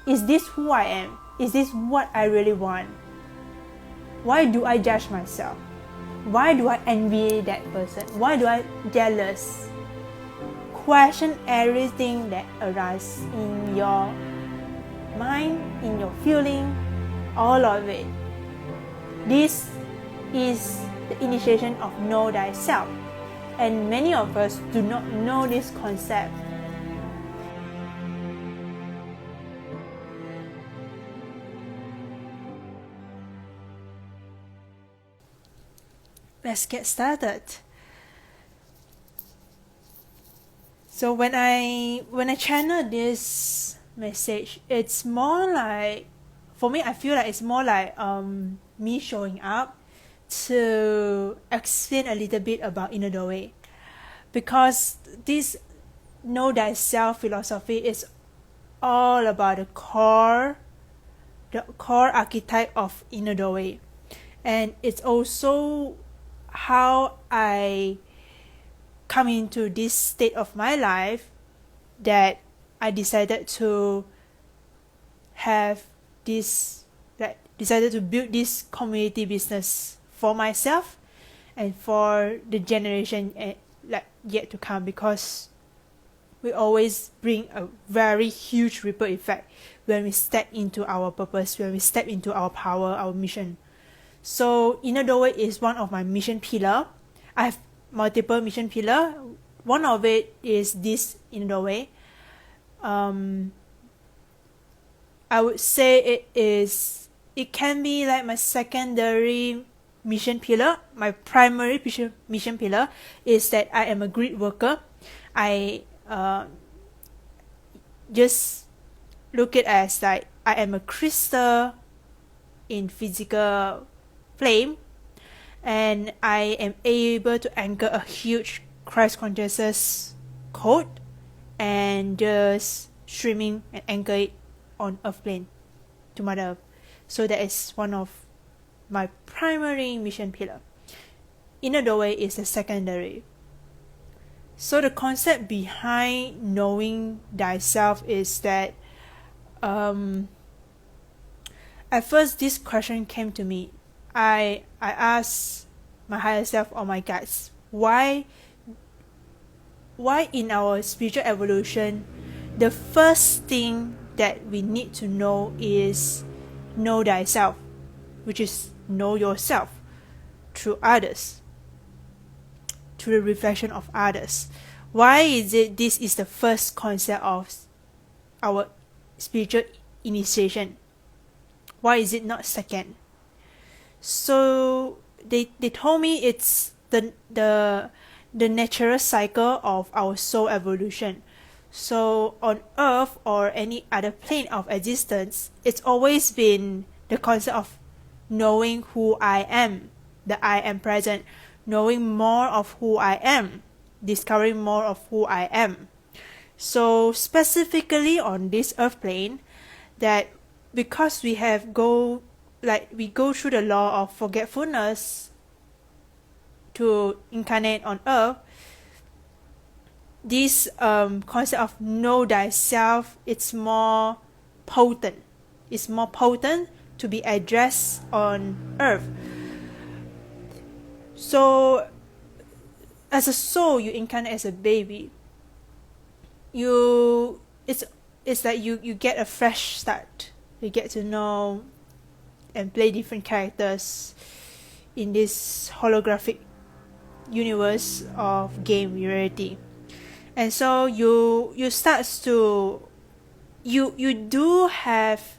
Is this who I am? Is this what I really want? Why do I judge myself? Why do I envy that person? Why do I jealous? Question everything that arises in your mind, in your feeling, all of it. This is the initiation of know thyself, and many of us do not know this concept. Let's get started. So when I channel this message, it's more like, for me, I feel like it's more like me showing up to explain a little bit about inner doorway, because this know thyself philosophy is all about the core archetype of inner doorway, and it's also how I come into this state of my life that I decided to have this, decided to build this community business for myself and for the generation yet to come, because we always bring a very huge ripple effect when we step into our purpose, when we step into our power, our mission. So inner doorway is one of my mission pillar. I have multiple mission pillar. One of it is this inner doorway. I would say it can be like my secondary mission pillar. My primary mission pillar is that I am a grid worker. I just look it as like I am a crystal in physical flame, and I am able to anchor a huge Christ consciousness code and just streaming and anchor it on earth plane to Mother Earth. So that is one of my primary mission pillar. Inner doorway is the secondary. So the concept behind knowing thyself is that at first this question came to me. I asked my higher self or my guides, why in our spiritual evolution the first thing that we need to know is know thyself, which is know yourself through others, through the reflection of others. Why is it this is the first concept of our spiritual initiation? Why is it not second? So they told me it's the natural cycle of our soul evolution. So on earth or any other plane of existence, it's always been the concept of knowing who I am, that I am present, knowing more of who I am, discovering more of who I am. So specifically on this earth plane, that because we go through the law of forgetfulness to incarnate on earth, this concept of know thyself, it's more potent. It's more potent to be addressed on earth. So as a soul, you incarnate as a baby. It's like you get a fresh start. You get to know and play different characters in this holographic universe of game reality. And so you do have,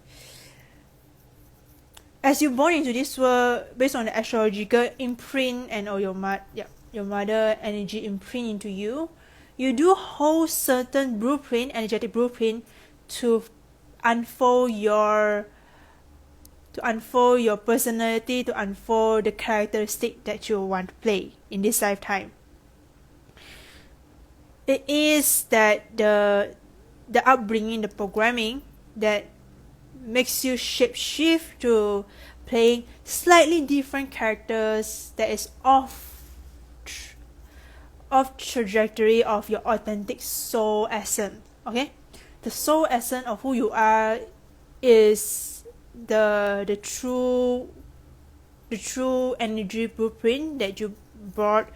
as you born into this world, based on the astrological imprint and or your mother energy imprint into you, you do hold certain blueprint, energetic blueprint, to unfold your personality, to unfold the characteristic that you want to play in this lifetime. It is that the upbringing, the programming that makes you shape-shift to playing slightly different characters that is off trajectory of your authentic soul essence. Okay, the soul essence of who you are is the true energy blueprint that you brought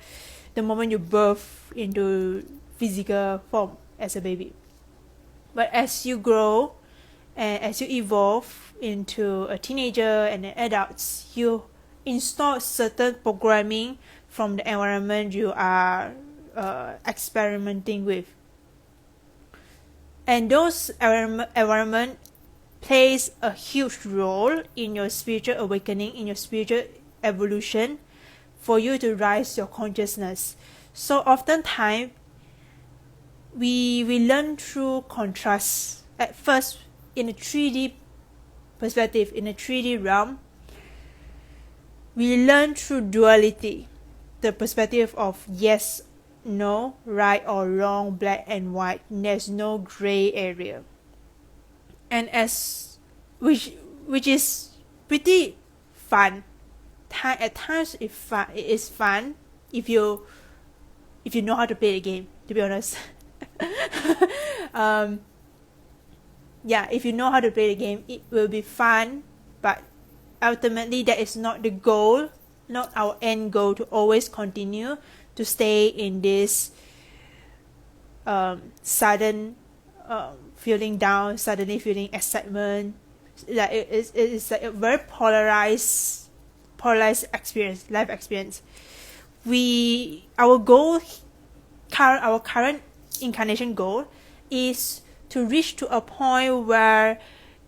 the moment you birth into physical form as a baby. But as you grow and as you evolve into a teenager and an adult, you install certain programming from the environment you are experimenting with. And those environment plays a huge role in your spiritual awakening, in your spiritual evolution, for you to rise your consciousness. So oftentimes we learn through contrast. At first, in a 3D perspective, in a 3D realm, we learn through duality, the perspective of yes, no, right or wrong, black and white. There's no gray area, and which is pretty fun. At times, it is fun if you know how to play the game. To be honest, if you know how to play the game, it will be fun. But ultimately, that is not the goal, not our end goal, to always continue to stay in this sudden feeling down, suddenly feeling excitement. Like it's like a very polarized experience, life experience. Our current incarnation goal is to reach to a point where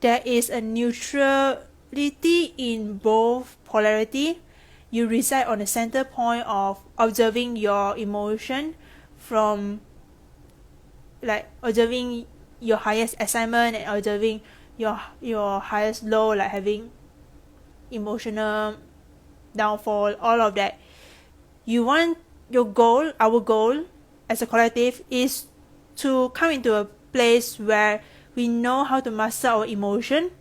there is a neutrality in both polarity. You reside on the center point of observing your emotion, from like observing your highest assignment and observing your highest low, like having emotional downfall, all of that. Our goal as a collective is to come into a place where we know how to master our emotion.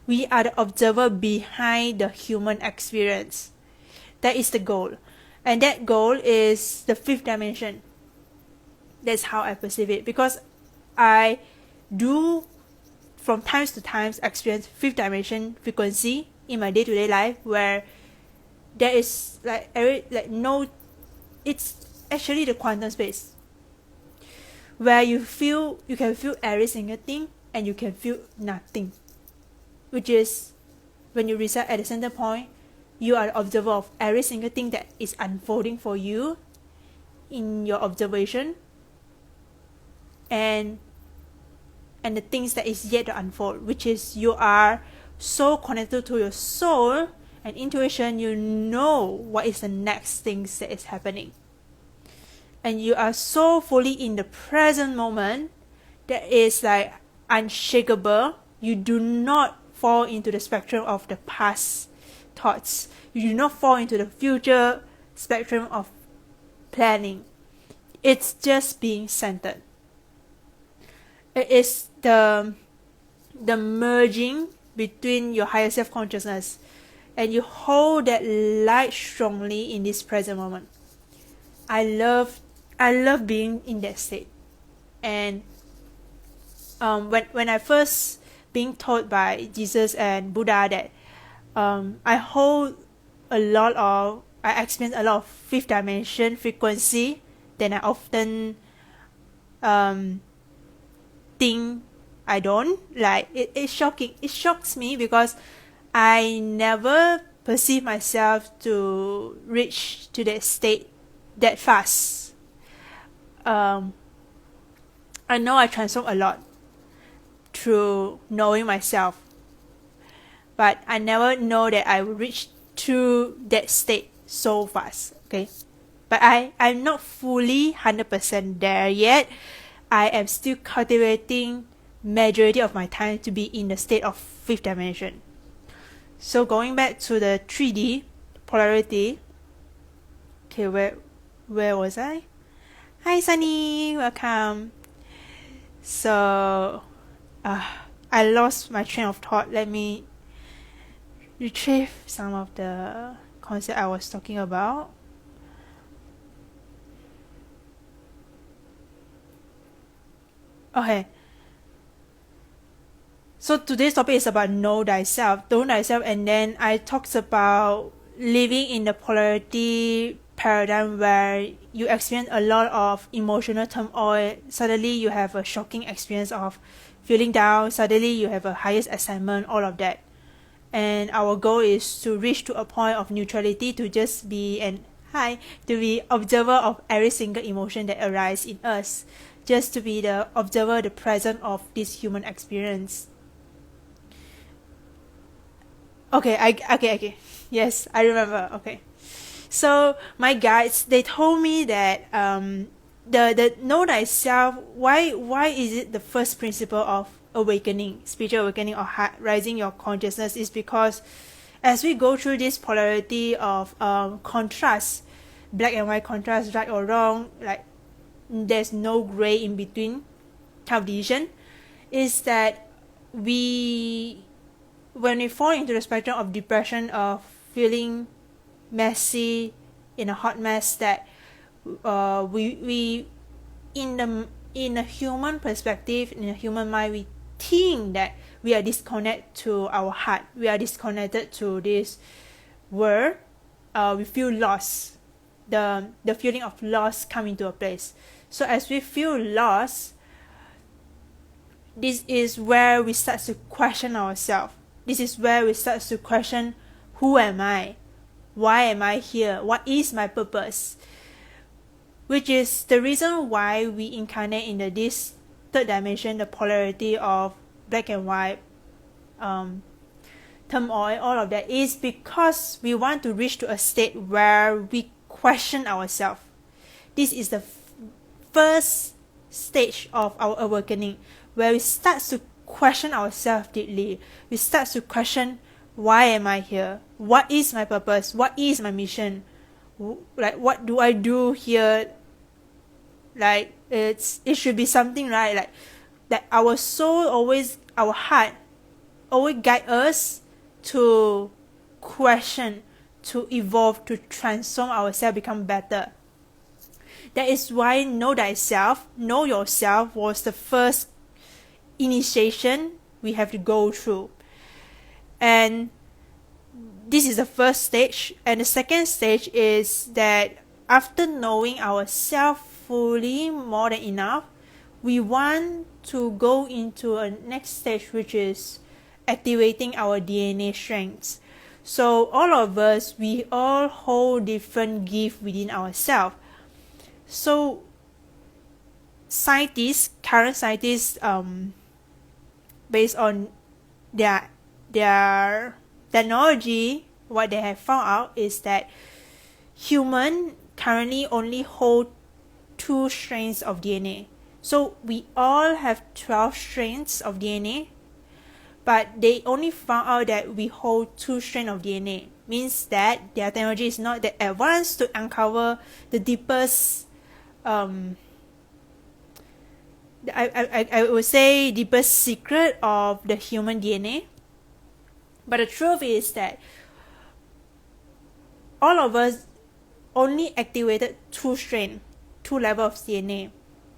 We are the observer behind the human experience. That is the goal. And that goal is the fifth dimension. That's how I perceive it. Because I do from times to times experience fifth dimension frequency in my day-to-day life, where there is it's actually the quantum space, where you can feel every single thing and you can feel nothing, which is when you reside at the center point, you are the observer of every single thing that is unfolding for you in your observation, and the things that is yet to unfold, which is you are so connected to your soul and intuition. You know what is the next things that is happening, and you are so fully in the present moment that is like unshakable. You do not fall into the spectrum of the past thoughts. You do not fall into the future spectrum of planning. It's just being centered. It is the merging between your higher self consciousness, and you hold that light strongly in this present moment. I love being in that state. And when I first being taught by Jesus and Buddha that I experience a lot of fifth dimension frequency, then I often think I don't. Like it's shocking. It shocks me because I never perceive myself to reach to that state that fast. I know I transform a lot through knowing myself, but I never know that I will reach to that state so fast. Okay, but I'm not fully 100% there yet. I am still cultivating majority of my time to be in the state of fifth dimension. So going back to the 3D polarity. Okay, where was I? Hi Sunny, welcome. So I lost my train of thought. Let me retrieve some of the concept I was talking about. Okay. So today's topic is about know thyself, and then I talked about living in the polarity paradigm where you experience a lot of emotional turmoil. Suddenly you have a shocking experience of feeling down. Suddenly you have a highest assignment, all of that. And our goal is to reach to a point of neutrality, to just be to be observer of every single emotion that arises in us, just to be the observer, the present of this human experience. Okay. Yes, I remember. Okay. So my guides, they told me that the know thyself, why is it the first principle of awakening, spiritual awakening, or rising your consciousness, is because as we go through this polarity of contrast, black and white contrast, right or wrong, like there's no gray in between kind of decision, is that we when we fall into the spectrum of depression, of feeling messy, in a hot mess, that we in a human perspective, in a human mind, we think that we are disconnected to our heart, we are disconnected to this world. We feel lost. The feeling of loss come into a place. So as we feel lost, this is where we start to question ourselves. This is where we start to question, who am I? Why am I here? What is my purpose? Which is the reason why we incarnate in this third dimension, the polarity of black and white, turmoil, all of that, is because we want to reach to a state where we question ourselves. This is the first stage of our awakening, where we start to question ourselves deeply. We start to question, why am I here? What is my purpose? What is my mission? Like, what do I do here? Like, it should be something, right? Like, that our soul always, our heart always guide us to question, to evolve, to transform ourselves, become better. That is why know thyself, know yourself, was the first initiation we have to go through. And this is the first stage. And the second stage is that after knowing ourselves fully, more than enough, we want to go into a next stage, which is activating our DNA strengths. So all of us, we all hold different gifts within ourselves. So current scientists, based on their technology, what they have found out is that human currently only hold 2 strands of DNA. So we all have 12 strands of DNA, but they only found out that we hold 2 strands of DNA. Means that their technology is not that advanced to uncover the deepest, I would say, deepest secret of the human DNA. But the truth is that all of us only activated 2 strands, 2 levels of DNA.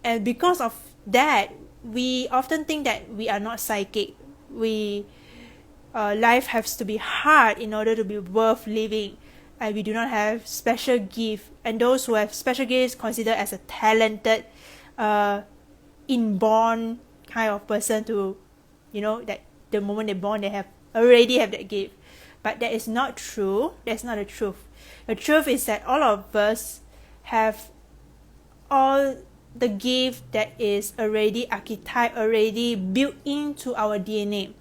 And because of that, we often think that we are not psychic. Life has to be hard in order to be worth living. And we do not have special gift. And those who have special gifts considered as a talented, inborn kind of person, to, that the moment they're born, they already have that gift. But that is not true. That's not the truth. The truth is that all of us have all the gift that is already archetyped, already built into our DNA.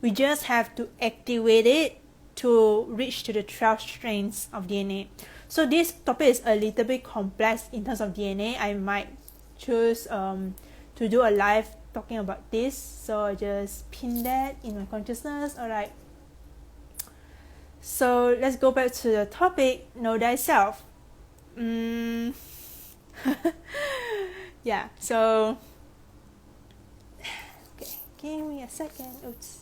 We just have to activate it to reach to the 12 strands of DNA. So this topic is a little bit complex in terms of DNA. I might choose to do a live talking about this. So I just pin that in my consciousness. Alright. So let's go back to the topic, know thyself. Yeah, so okay, give me a second. Oops.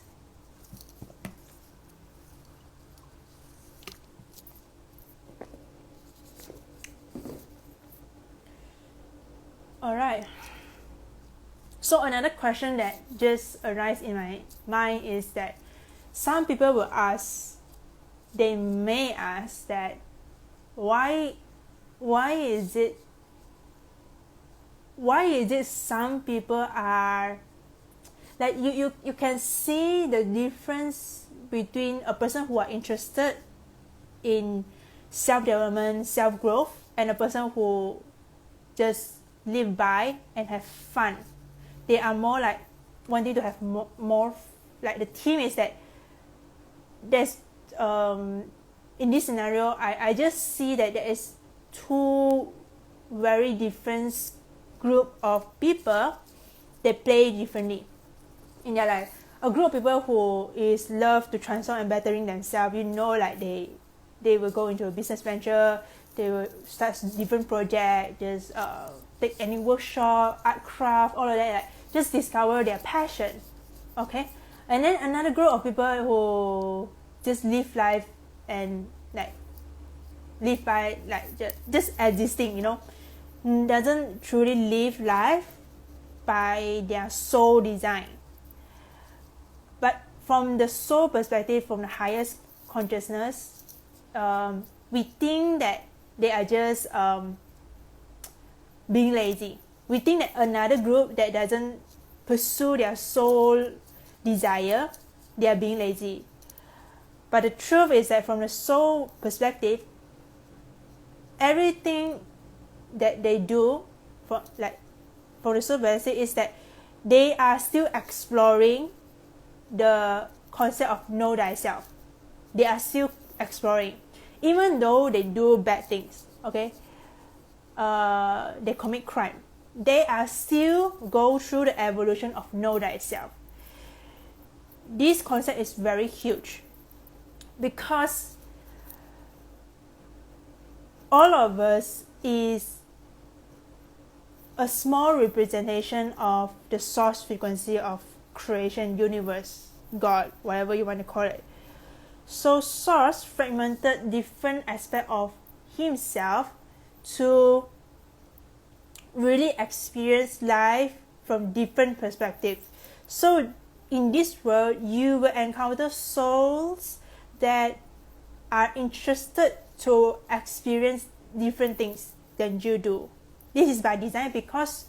Alright. So another question that just arises in my mind is that some people will ask, they may ask that why is it some people are like you can see the difference between a person who are interested in self-development, self-growth, and a person who just live by and have fun. They are more like wanting to have more like the theme is that there's in this scenario I just see that there is two very different group of people that play differently in their life. A group of people who is love to transform and bettering themselves, like they will go into a business venture, they will start different project, just take any workshop, art craft, all of that, like just discover their passion. Okay, and then another group of people who just live life and like live by like just existing, doesn't truly live life by their soul design. But from the soul perspective, from the highest consciousness, we think that they are just being lazy. We think that another group that doesn't pursue their soul desire, they are being lazy. But the truth is that from the soul perspective, everything that they do for the soul perspective is that they are still exploring the concept of know thyself. They are still exploring, even though they do bad things. Okay, they commit crime. They are still go through the evolution of know thyself. This concept is very huge because all of us is a small representation of the source frequency of creation, universe, God, whatever you want to call it. So source fragmented different aspects of himself to really experience life from different perspectives. So in this world, you will encounter souls that are interested to experience different things than you do. This is by design because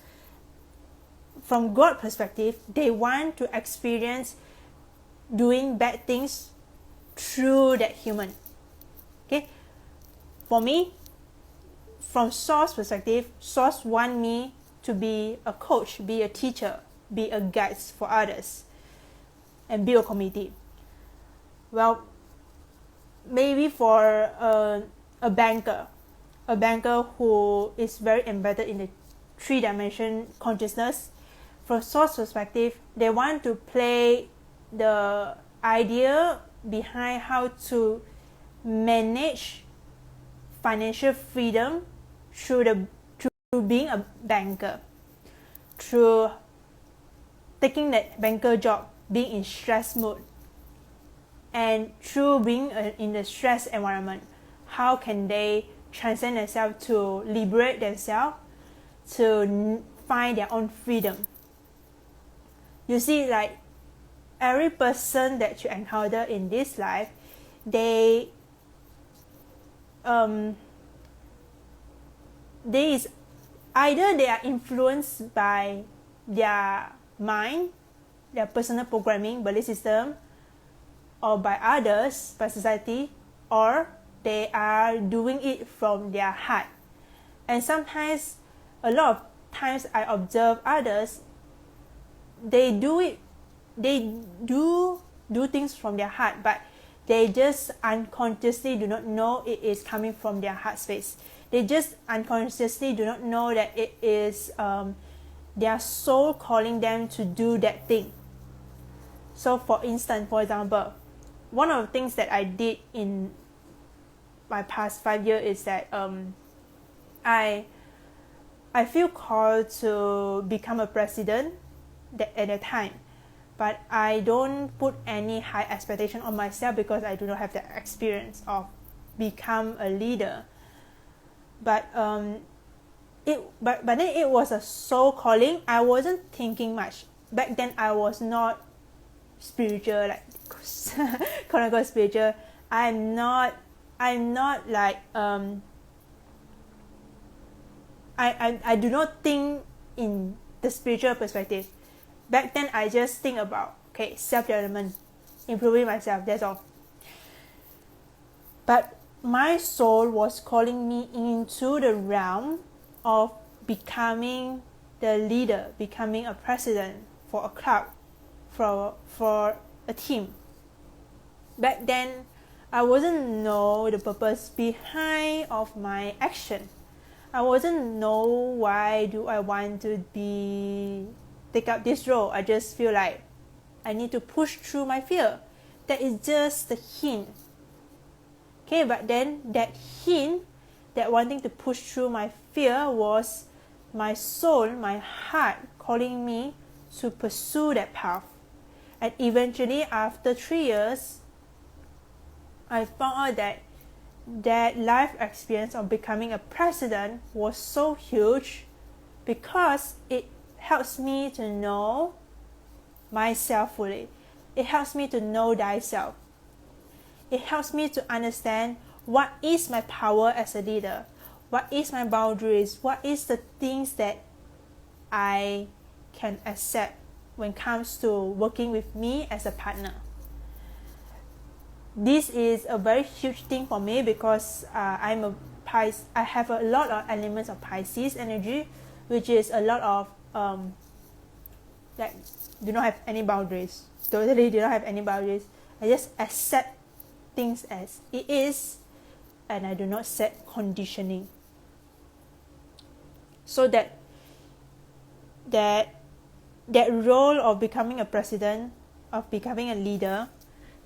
from God's perspective, they want to experience doing bad things through that human. Okay? For me, from Source perspective, Source want me to be a coach, be a teacher, be a guide for others, and build a community. Well, maybe for a banker who is very embedded in the three-dimension consciousness, from Source perspective, they want to play the idea behind how to manage financial freedom through being a banker, through taking that banker job, being in stress mode, and through being in the stress environment, how can they transcend themselves to liberate themselves, to find their own freedom. You see, like every person that you encounter in this life, they is either they are influenced by their mind, their personal programming, belief system, or by others, by society, or they are doing it from their heart. And sometimes, a lot of times I observe others, they do things from their heart, but they just unconsciously do not know it is coming from their heart space. They just unconsciously do not know that it is their soul calling them to do that thing. So for example, one of the things that I did in my past 5 years is that I feel called to become a president at that time, but I don't put any high expectation on myself because I do not have the experience of become a leader. But but then it was a soul calling. I wasn't thinking much. Back then I was not spiritual, like quote unquote spiritual. I'm not like I do not think in the spiritual perspective. Back then I just think about, okay, self-development, improving myself, that's all. But my soul was calling me into the realm of becoming the leader, becoming a president for a club, for a team. Back then I wasn't know the purpose behind of my action. I wasn't know why do I want to take up this role. I just feel like I need to push through my fear. That is just the hint. Okay, but then that hint, that wanting to push through my fear, was my soul, my heart calling me to pursue that path. And eventually, after 3 years, I found out that life experience of becoming a president was so huge because it helps me to know myself fully. It helps me to know thyself. It helps me to understand what is my power as a leader, what is my boundaries, what is the things that I can accept when it comes to working with me as a partner. This is a very huge thing for me because I have a lot of elements of Pisces energy, which is a lot of like do not have any boundaries. Totally do not have any boundaries. I just accept things as it is, and I do not set conditioning. So that role of becoming a president, of becoming a leader,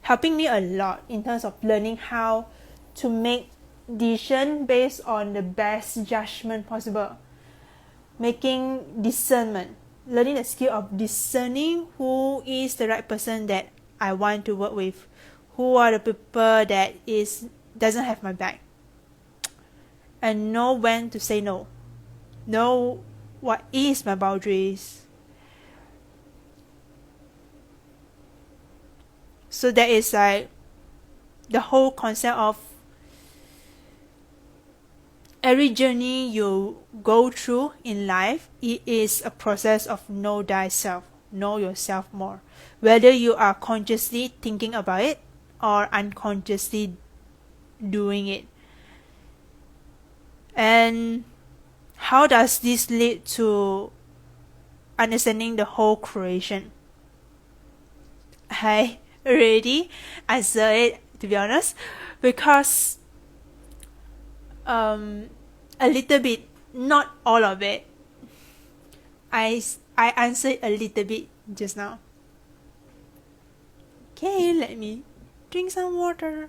helping me a lot in terms of learning how to make decision based on the best judgment possible, making discernment, learning the skill of discerning who is the right person that I want to work with, who are the people that doesn't have my back, and know when to say no, know what is my boundaries. So that is like the whole concept of every journey you go through in life. It is a process of know thyself, know yourself more, whether you are consciously thinking about it or unconsciously doing it. And how does this lead to understanding the whole creation? I already answered it, to be honest, because a little bit, not all of it. I answered a little bit just now. Okay, let me drink some water.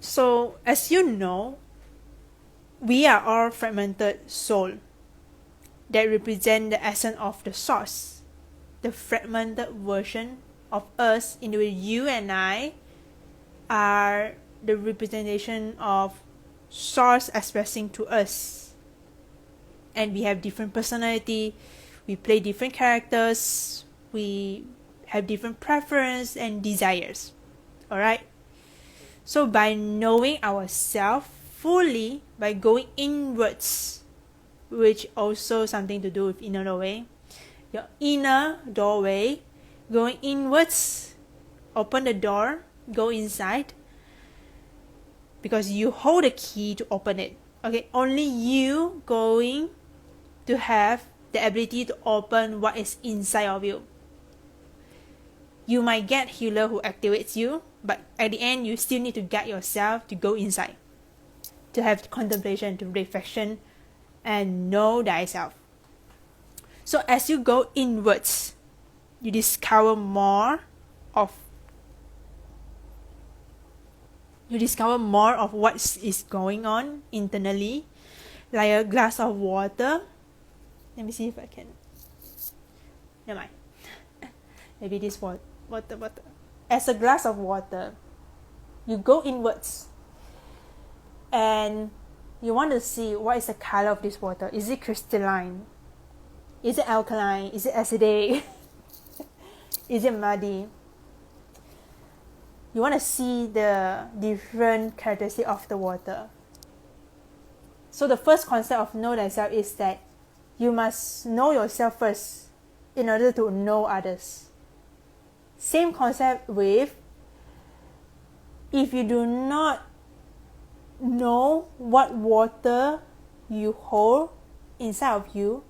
So, as you know, we are all fragmented soul that represent the essence of the source. The fragmented version of us, in the way you and I are the representation of source expressing to us. And we have different personality, we play different characters, we have different preference and desires. Alright? So by knowing ourselves fully, by going inwards, which also something to do with inner doorway, your inner doorway, going inwards, open the door, go inside, because you hold the key to open it. Okay, only you going to have the ability to open what is inside of you. You might get healer who activates you, but at the end you still need to guide yourself to go inside, to have contemplation, to reflection, and know thyself. So as you go inwards, you discover more of what is going on internally, like a glass of water. Let me see if I can. Never mind. maybe this water, as a glass of water, you go inwards and you want to see what is the color of this water. Is it crystalline? Is it alkaline? Is it acidic? Is it muddy? You want to see the different characteristics of the water. So the first concept of know thyself is that you must know yourself first in order to know others. Same concept with, if you do not know what water you hold inside of you,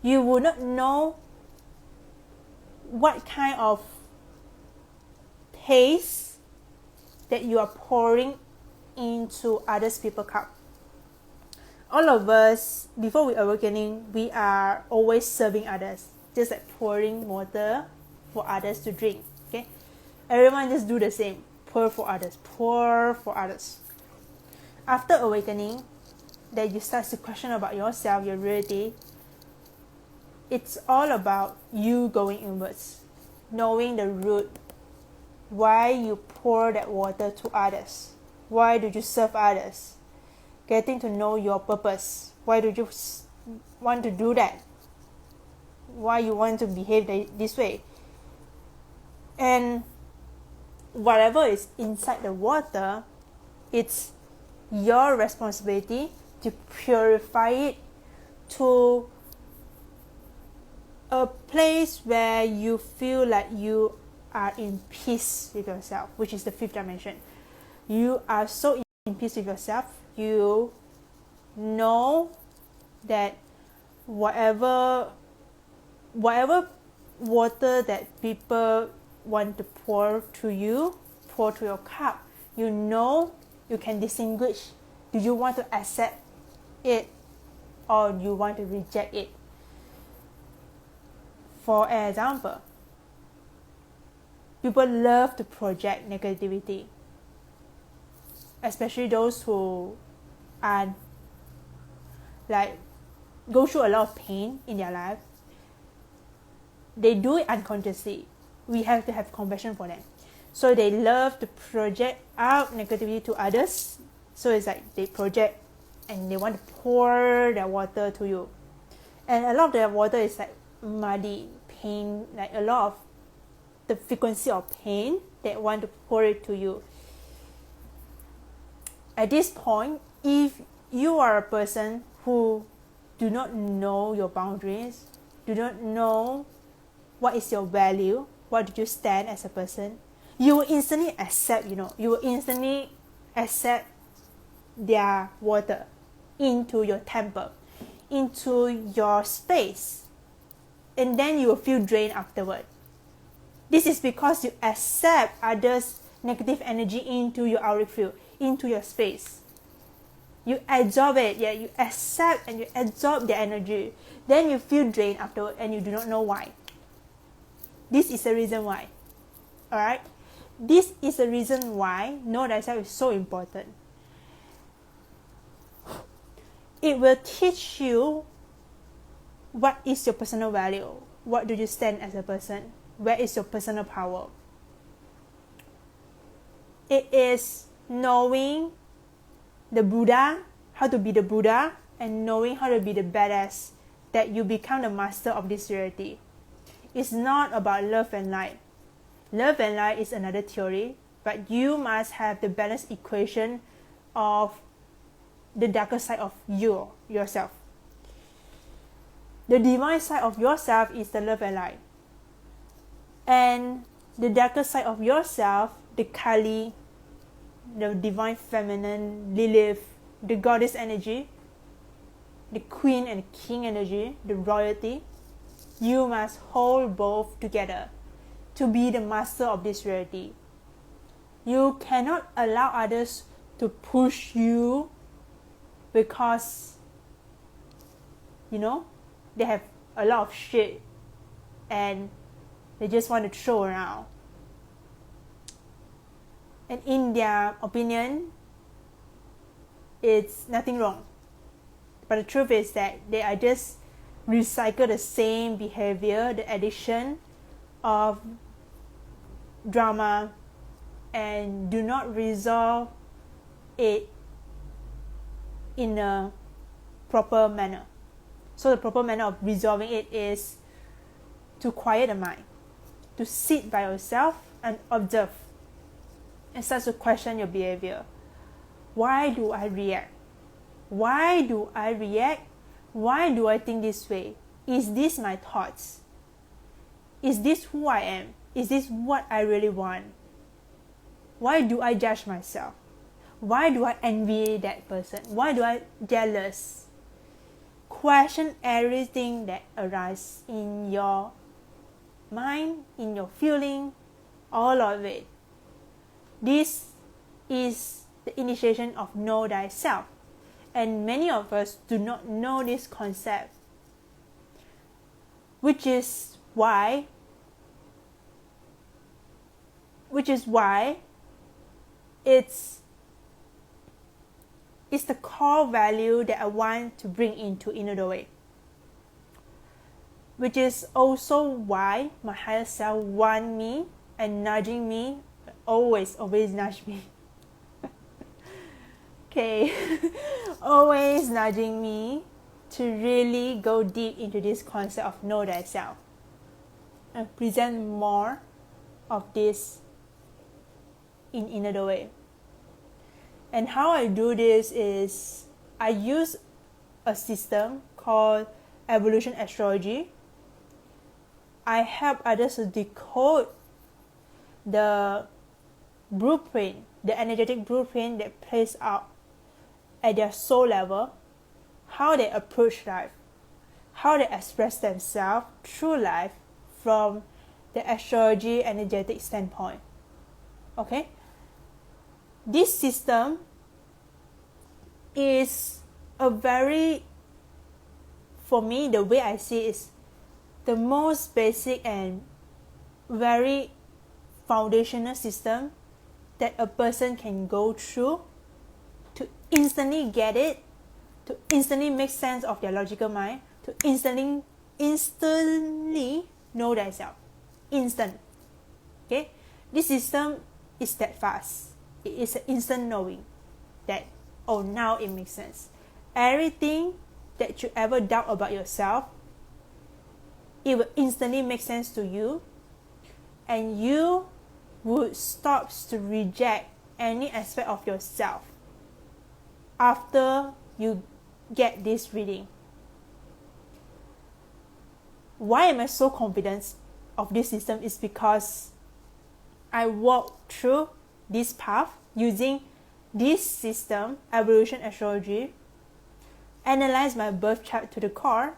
you will not know what kind of taste that you are pouring into others people's cup. All of us, before we awakening, we are always serving others, just like pouring water for others to drink. Okay, everyone just do the same. Pour for others. Pour for others. After awakening, that you start to question about yourself, your reality. It's all about you going inwards, knowing the root, why you pour that water to others, why do you serve others, getting to know your purpose, why do you want to do that, why you want to behave this way. And whatever is inside the water, it's your responsibility to purify it to a place where you feel like you are in peace with yourself, which is the fifth dimension. You are so in peace with yourself, you know that whatever water that people want to pour to you, pour to your cup, you know you can distinguish. Do you want to accept it or you want to reject it? For example, people love to project negativity, especially those who are like go through a lot of pain in their life. They do it unconsciously. We have to have compassion for them. So they love to project out negativity to others. So it's like they project and they want to pour their water to you. And a lot of their water is like muddy, pain, like a lot of the frequency of pain that want to pour it to you. At this point, if you are a person who do not know your boundaries, do not know what is your value, what do you stand as a person, you will instantly accept, you will instantly accept their water into your temple, into your space, and then you will feel drained afterward. This is because you accept others' negative energy into your auric field, into your space. You absorb it, you accept and you absorb the energy. Then you feel drained afterward and you do not know why. This is the reason why. Alright? This is the reason why know thyself is so important. It will teach you what is your personal value, what do you stand as a person, where is your personal power. It is knowing the Buddha, how to be the Buddha, and knowing how to be the badass, that you become the master of this reality. It's not about love and light. Love and light is another theory, but you must have the balanced equation of the darker side of yourself. The divine side of yourself is the love and light. And the darker side of yourself, the Kali, the divine feminine, Lilith, the goddess energy, the queen and king energy, the royalty, you must hold both together to be the master of this reality. You cannot allow others to push you because, they have a lot of shit and they just want to throw around. And in their opinion, it's nothing wrong. But the truth is that they are just recycle the same behavior, the addiction of drama and do not resolve it in a proper manner. So the proper manner of resolving it is to quiet the mind, to sit by yourself and observe, and start to question your behavior. Why do I react? Why do I react? Why do I think this way? Is this my thoughts? Is this who I am? Is this what I really want? Why do I judge myself? Why do I envy that person? Why do I jealous? Question everything that arises in your mind, in your feeling, all of it. This is the initiation of know thyself. And many of us do not know this concept, which is why it's the core value that I want to bring into inner doorway, which is also why my higher self want me and nudging me, always nudge me. Okay, always nudging me to really go deep into this concept of know thyself and present more of this in inner doorway. And how I do this is I use a system called astrology. I help others to decode the blueprint, the energetic blueprint that plays out at their soul level, how they approach life, how they express themselves through life from the astrology energetic standpoint. Okay? This system is a very, for me, the way I see it is the most basic and very foundational system that a person can go through to instantly get it, to instantly make sense of their logical mind, to instantly know thyself. Instant. Okay? This system is that fast. It is an instant knowing that, oh, now it makes sense. Everything that you ever doubt about yourself, it will instantly make sense to you, and you would stop to reject any aspect of yourself after you get this reading. Why am I so confident of this system is because I walked through this path using this system, evolution astrology, analyze my birth chart to the core,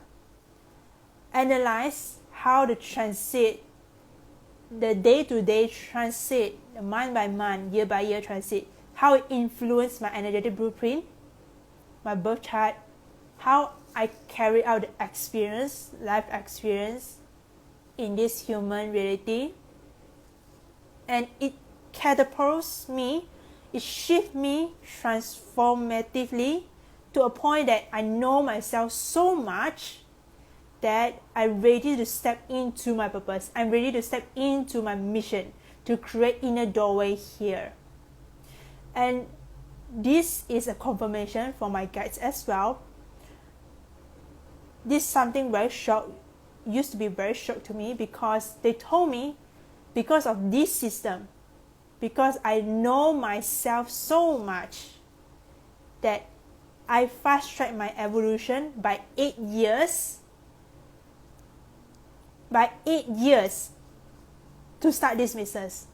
analyze how the transit, the day-to-day transit, the month by month, year by year transit, how it influenced my energetic blueprint, my birth chart, how I carry out the experience, life experience in this human reality, and it catapults me, it shifts me transformatively to a point that I know myself so much that I'm ready to step into my purpose. I'm ready to step into my mission to create inner doorway here. And this is a confirmation for my guides as well. This is something very shock, used to be very shocked to me, because they told me, because of this system, because I know myself so much, that I fast tracked my evolution by 8 years. By 8 years to start this business.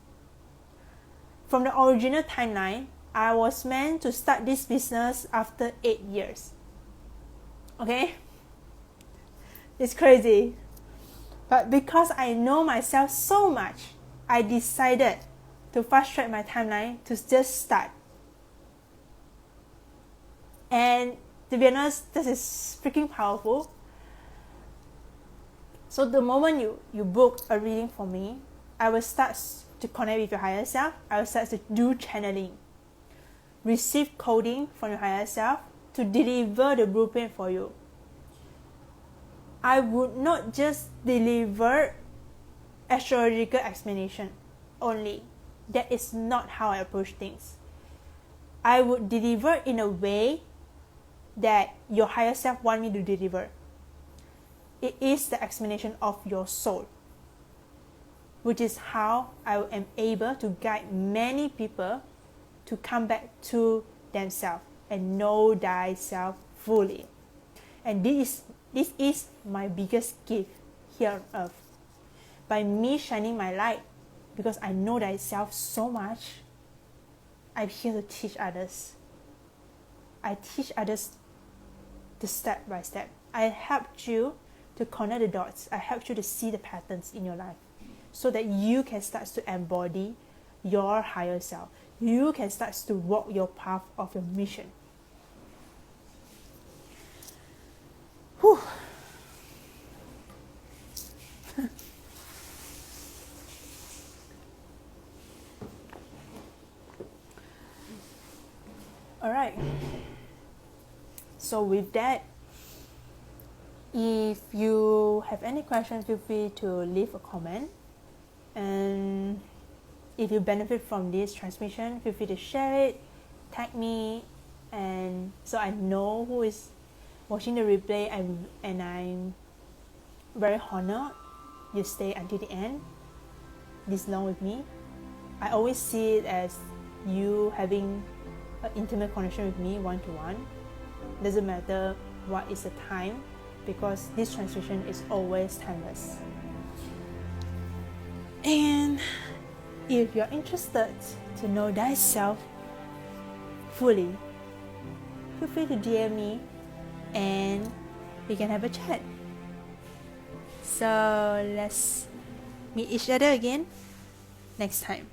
From the original timeline, I was meant to start this business after 8 years. Okay? It's crazy. But because I know myself so much, I decided to fast track my timeline to just start. And to be honest, this is freaking powerful. So the moment you book a reading for me, I will start to connect with your higher self. I will start to do channeling. Receive coding from your higher self to deliver the blueprint for you. I would not just deliver astrological explanation only. That is not how I approach things. I would deliver in a way that your higher self want me to deliver. It is the explanation of your soul, which is how I am able to guide many people to come back to themselves and know thyself fully. And this is my biggest gift here on earth. By me shining my light, because I know thyself so much, I'm here to teach others. I teach others the step by step. I helped you to connect the dots. I helped you to see the patterns in your life so that you can start to embody your higher self. You can start to walk your path of your mission. Whew. All right. So with that, if you have any questions, feel free to leave a comment. And if you benefit from this transmission, feel free to share it, tag me, and so I know who is watching the replay. And I'm very honored you stay until the end, this long with me. I always see it as you having an intimate connection with me one-to-one. Doesn't matter what is the time, because this transmission is always timeless. And if you're interested to know thyself fully, feel free to DM me and we can have a chat. So let's meet each other again next time.